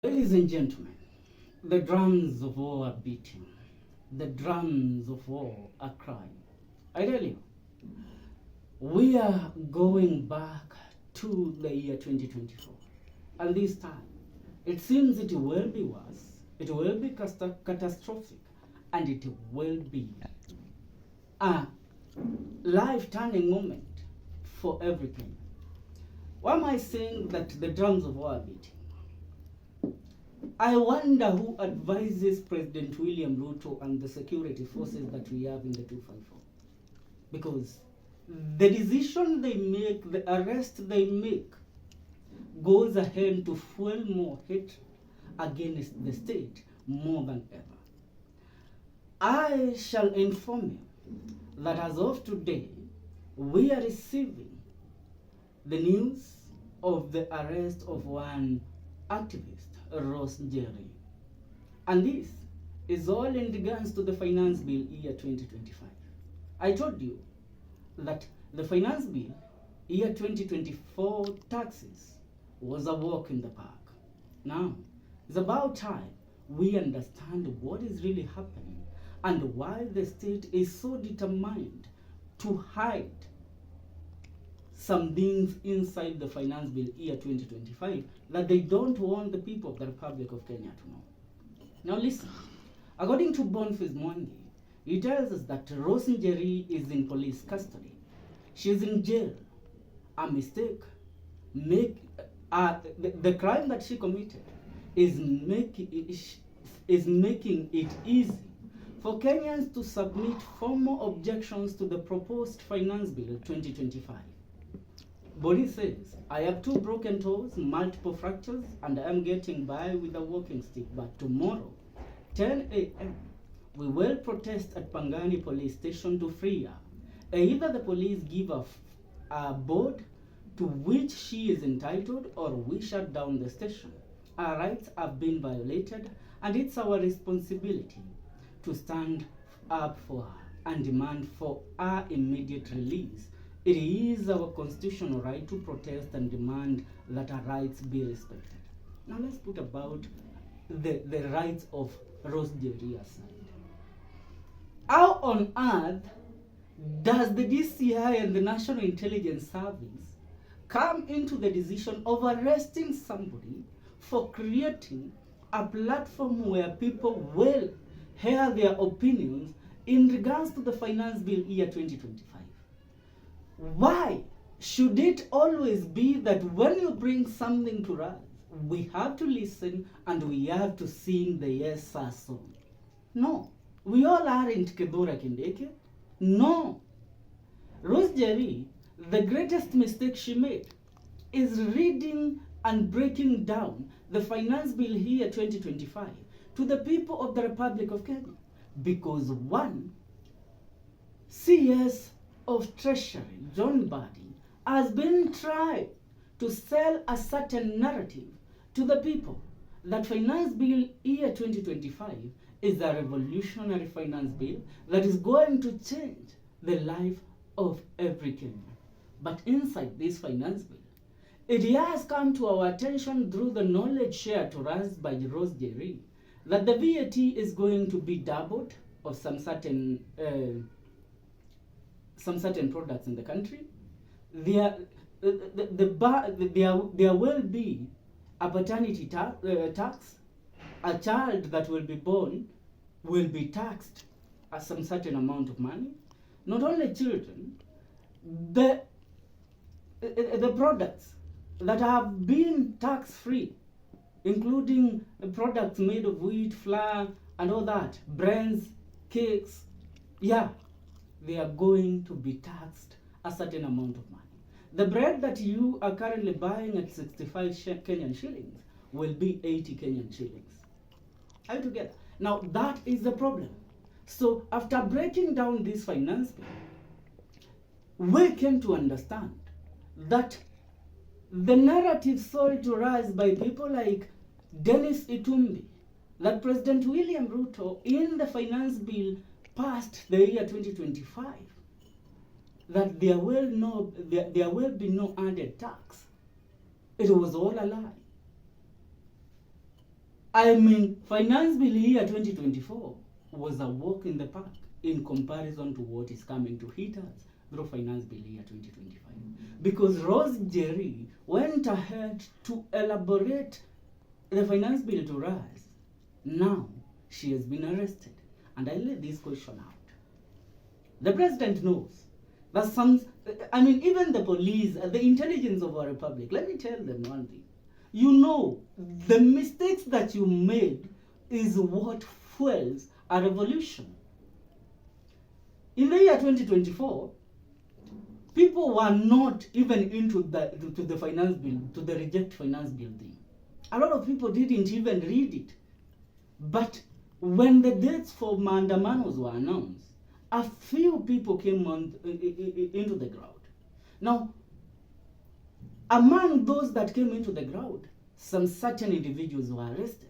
Ladies and gentlemen, the drums of war are beating. The drums of war are crying. I tell you, we are going back to the year 2024. And this time, it seems it will be worse, it will be catastrophic, and it will be a life-turning moment for every Kenyan. Why am I saying that the drums of war are beating? I wonder who advises President William Ruto and the security forces that we have in the 254. Because the decision they make, the arrest they make, goes ahead to fuel more hate against the state more than ever. I shall inform you that as of today, we are receiving the news of the arrest of one activist, Rose Jerry. And this is all in regards to the Finance Bill year 2025. I told you that the Finance Bill year 2024 taxes was a walk in the park. Now, it's about time we understand what is really happening and why the state is so determined to hide some things inside the Finance Bill year 2025 that they don't want the people of the Republic of Kenya to know. Now listen, according to Boniface Mwangi, he tells us that Rose Njeri is in police custody. She is in jail. A mistake. The crime that she committed is making it easy for Kenyans to submit formal objections to the proposed Finance Bill 2025. Body says, I have 2 broken toes, multiple fractures, and I am getting by with a walking stick. But tomorrow, 10 a.m., we will protest at Pangani police station to free her. Either the police give her a board to which she is entitled, or we shut down the station. Our rights have been violated, and it's our responsibility to stand up for her and demand for her immediate release. It is our constitutional right to protest and demand that our rights be respected. Now let's put about the rights of Rose Njeri aside. How on earth does the DCI and the National Intelligence Service come into the decision of arresting somebody for creating a platform where people will hear their opinions in regards to the Finance Bill year 2025? Why should it always be that when you bring something to us, we have to listen and we have to sing the yes sir song? No, we all aren't Kebora Kindeke. No. Rose Njeri, the greatest mistake she made is reading and breaking down the Finance Bill here 2025 to the people of the Republic of Kenya. Because one, CS of Treasury, John Mbadi, has been trying to sell a certain narrative to the people that Finance Bill year 2025 is a revolutionary finance bill that is going to change the life of every Kenyan. But inside this finance bill, it has come to our attention through the knowledge shared to us by Rose Njeri that the VAT is going to be doubled of some certain products in the country. There will be a paternity tax. A child that will be born will be taxed at some certain amount of money. Not only children, the products that have been tax-free, including products made of wheat, flour, and all that, brands, cakes, yeah, they are going to be taxed a certain amount of money. The bread that you are currently buying at 65 Kenyan shillings will be 80 Kenyan shillings. Are you together? Now that is the problem. So after breaking down this finance bill, we came to understand that the narrative sold to us by people like Dennis Itumbi, that President William Ruto in the finance bill passed the year 2025, that there will be no added tax. It was all a lie. I mean, Finance Bill year 2024 was a walk in the park in comparison to what is coming to hit us through Finance Bill year 2025. Because Rose Jerry went ahead to elaborate the Finance Bill to us. Now, she has been arrested. And I lay this question out. The president knows that even the police, the intelligence of our republic, let me tell them one thing. You know, the mistakes that you made is what fuels a revolution. In the year 2024, people were not even into the finance bill, to the reject finance bill thing. A lot of people didn't even read it. But when the dates for maandamanos were announced, a few people came into the crowd. Now, among those that came into the crowd, some certain individuals were arrested.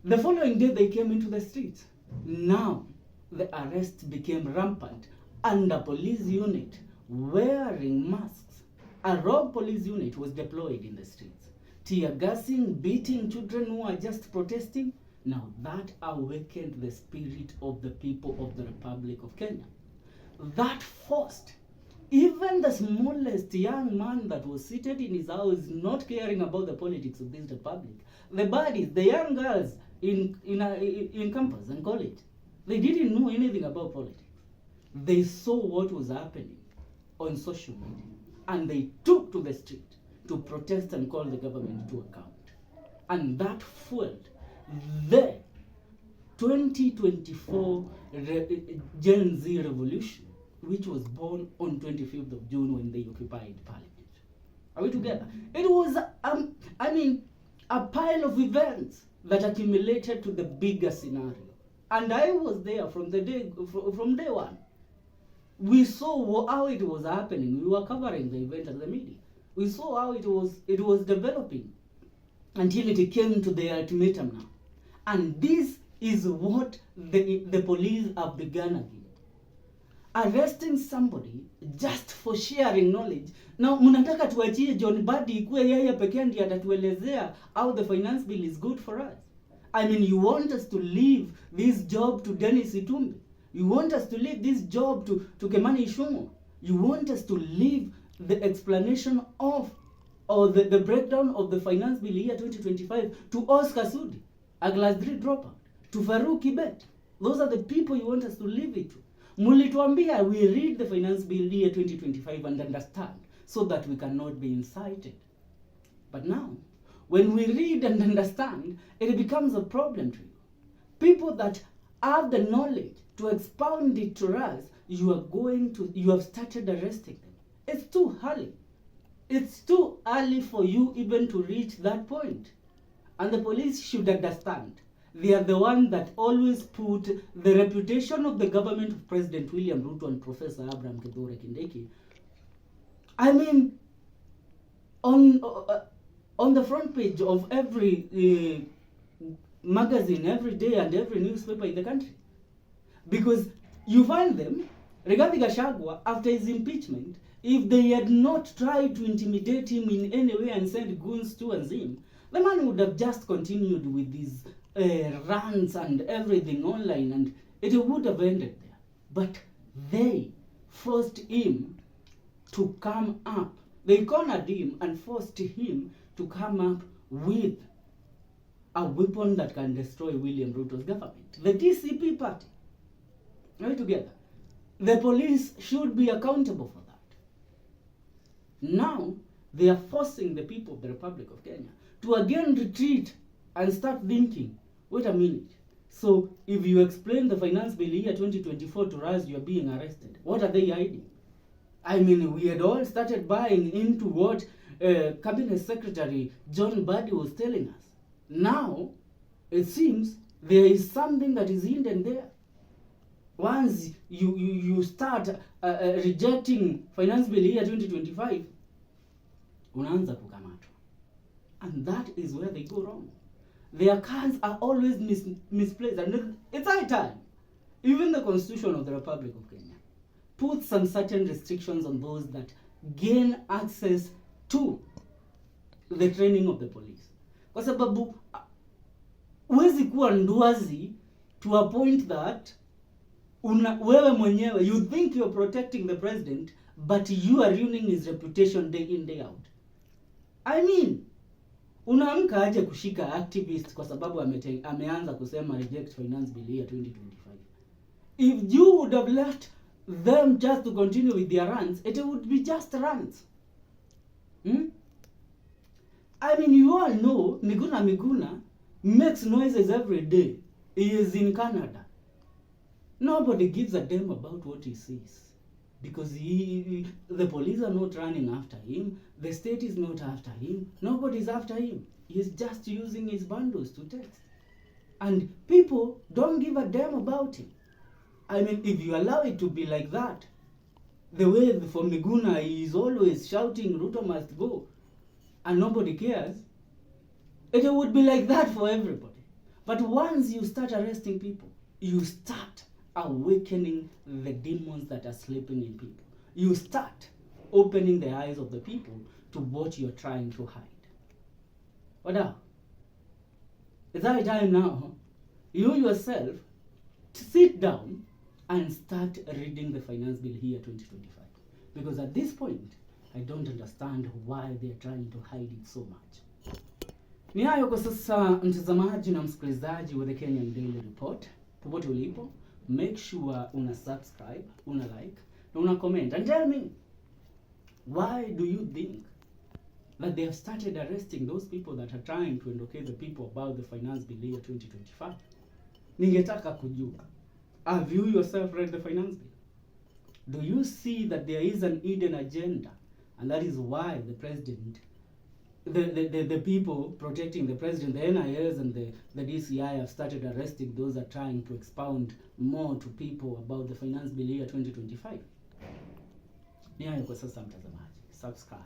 The following day, they came into the streets. Now, the arrests became rampant, and a police unit wearing masks, a rogue police unit was deployed in the streets, tear gassing, beating children who are just protesting. Now, that awakened the spirit of the people of the Republic of Kenya. That forced even the smallest young man that was seated in his house, not caring about the politics of this republic, the buddies, the young girls in campus and college, they didn't know anything about politics. They saw what was happening on social media, and they took to the street to protest and call the government to account. And that fueled the 2024 Gen Z revolution, which was born on 25th of June when they occupied Parliament. Are we together? It was, a pile of events that accumulated to the bigger scenario. And I was there from day one. We saw how it was happening. We were covering the event as the media. We saw how it was developing until it came to the ultimatum now. And this is what the police have begun again. Arresting somebody just for sharing knowledge. Now, mnataka tuachie John Mbadi ikuwe yeye pekee ndiye atatuelezea how the finance bill is good for us. I mean, you want us to leave this job to Dennis Itumbi. You want us to leave this job to Kemani Ishumo. You want us to leave the explanation of, or the breakdown of the finance bill year 2025 to Oscar Sudi, a class 3 dropout, to Farouk Kibet. Those are the people you want us to leave it to. Mulituambia we read the finance bill year 2025 and understand so that we cannot be incited. But now, when we read and understand, it becomes a problem to you. People that have the knowledge to expound it to us, you have started arresting them. It's too early. It's too early for you even to reach that point. And the police should understand. They are the one that always put the reputation of the government of President William Ruto and Professor Abraham Kithure Kindiki, on the front page of every magazine, every day, and every newspaper in the country. Because you find them, Rigathi Gachagua, after his impeachment, if they had not tried to intimidate him in any way and send goons towards him, the man would have just continued with these rants and everything online, and it would have ended there. But they forced him to come up. They cornered him and forced him to come up with a weapon that can destroy William Ruto's government. The DCP party. Are we together? The police should be accountable for that. Now, they are forcing the people of the Republic of Kenya to again retreat and start thinking, wait a minute. So, if you explain the finance bill year 2024 to us, you are being arrested. What are they hiding? I mean, we had all started buying into what Cabinet Secretary John Mbadi was telling us. Now, it seems there is something that is hidden there. Once you start rejecting finance bill year 2025, unaanza kukamatwa. And that is where they go wrong. Their cards are always misplaced. And it's high time. Even the Constitution of the Republic of Kenya puts some certain restrictions on those that gain access to the training of the police. kwa sababu huwezi kuwa ndwazi to a point that wewe mwenyewe you think you're protecting the president but you are ruining his reputation day in day out. I mean, unaamka aje kushika activist kwa sababu ameanza kusema reject finance bill ya 2025. If you would have left them just to continue with their runs, it would be just runs. I mean, you all know Miguna makes noises every day. He is in Canada. Nobody gives a damn about what he says. Because the police are not running after him. The state is not after him. Nobody is after him. He is just using his bundles to text. And people don't give a damn about him. I mean, if you allow it to be like that, the way for Miguna he is always shouting, Ruto must go, and nobody cares, it would be like that for everybody. But once you start arresting people, you start awakening the demons that are sleeping in people. You start opening the eyes of the people to what you're trying to hide. What now? It's that time now, you yourself sit down and start reading the finance bill here 2025. Because at this point, I don't understand why they're trying to hide it so much. Ni hayo kwa sasa, mtazamaji na msikilizaji wa The Kenyan Daily Report. Popote ulipo, make sure una subscribe, una like, na una comment. And tell me, why do you think that they have started arresting those people that are trying to educate the people about the finance bill year 2025? Ningetaka kujua. Have you yourself read the finance bill? Do you see that there is an hidden agenda? And that is why the president, the people protecting the president, the NIS and the DCI have started arresting those that are trying to expound more to people about the finance bill year 2025. Ni hayo kwa sasa mtazamaji. Subscribe.